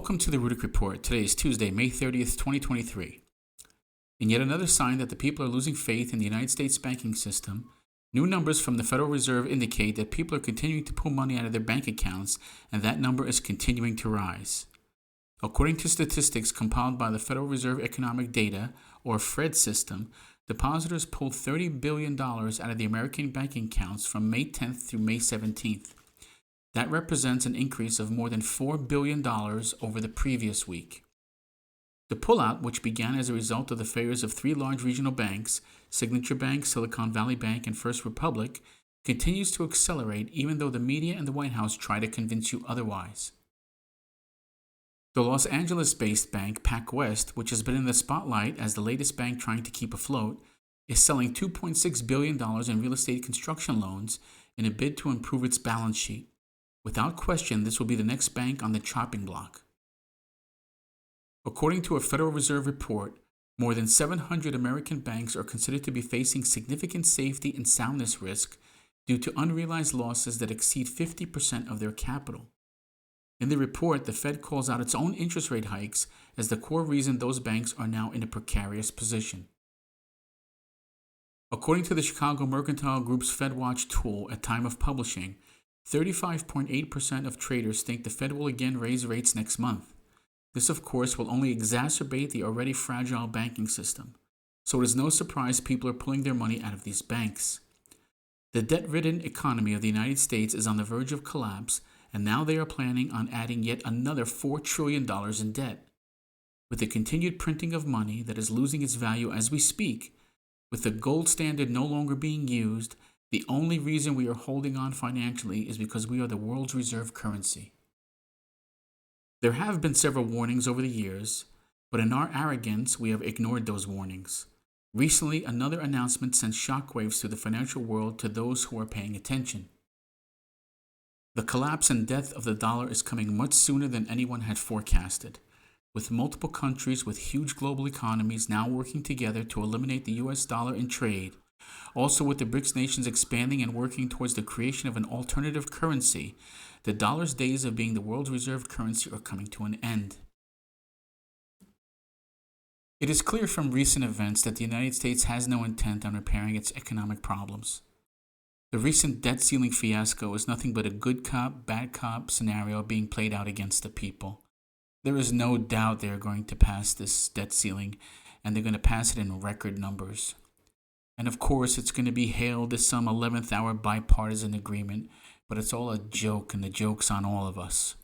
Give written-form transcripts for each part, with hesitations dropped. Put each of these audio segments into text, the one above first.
Welcome to the Rudick Report. Today is Tuesday, May 30th, 2023. In yet another sign that the people are losing faith in the United States banking system, new numbers from the Federal Reserve indicate that people are continuing to pull money out of their bank accounts, and that number is continuing to rise. According to statistics compiled by the Federal Reserve Economic Data, or FRED system, depositors pulled $30 billion out of the American banking accounts from May 10th through May 17th. That represents an increase of more than $4 billion over the previous week. The pullout, which began as a result of the failures of three large regional banks, Signature Bank, Silicon Valley Bank, and First Republic, continues to accelerate even though the media and the White House try to convince you otherwise. The Los Angeles-based bank PacWest, which has been in the spotlight as the latest bank trying to keep afloat, is selling $2.6 billion in real estate construction loans in a bid to improve its balance sheet. Without question, this will be the next bank on the chopping block. According to a Federal Reserve report, more than 700 American banks are considered to be facing significant safety and soundness risk due to unrealized losses that exceed 50% of their capital. In the report, the Fed calls out its own interest rate hikes as the core reason those banks are now in a precarious position. According to the Chicago Mercantile Group's FedWatch tool at time of publishing, 35.8% of traders think the Fed will again raise rates next month. This, of course, will only exacerbate the already fragile banking system, so it is no surprise people are pulling their money out of these banks. The debt-ridden economy of the United States is on the verge of collapse, and now they are planning on adding yet another $4 trillion in debt. With the continued printing of money that is losing its value as we speak, with the gold standard no longer being used, the only reason we are holding on financially is because we are the world's reserve currency. There have been several warnings over the years, but in our arrogance, we have ignored those warnings. Recently, another announcement sent shockwaves through the financial world to those who are paying attention. The collapse and death of the dollar is coming much sooner than anyone had forecasted, with multiple countries with huge global economies now working together to eliminate the US dollar in trade. Also, with the BRICS nations expanding and working towards the creation of an alternative currency, the dollar's days of being the world's reserve currency are coming to an end. It is clear from recent events that the United States has no intent on repairing its economic problems. The recent debt ceiling fiasco is nothing but a good cop, bad cop scenario being played out against the people. There is no doubt they are going to pass this debt ceiling, and they're going to pass it in record numbers. And of course, it's going to be hailed as some 11th hour bipartisan agreement, but it's all a joke, and the joke's on all of us.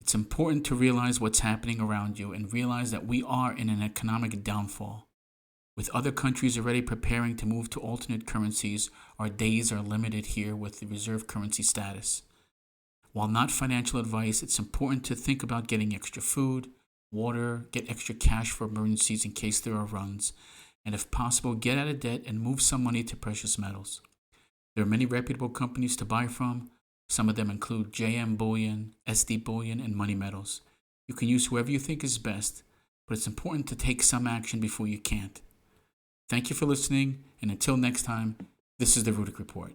It's important to realize what's happening around you and realize that we are in an economic downfall. With other countries already preparing to move to alternate currencies, our days are limited here with the reserve currency status. While not financial advice, it's important to think about getting extra food, water, get extra cash for emergencies in case there are runs, and if possible, get out of debt and move some money to precious metals. There are many reputable companies to buy from. Some of them include JM Bullion, SD Bullion, and Money Metals. You can use whoever you think is best, but it's important to take some action before you can't. Thank you for listening, and until next time, this is the Rudick Report.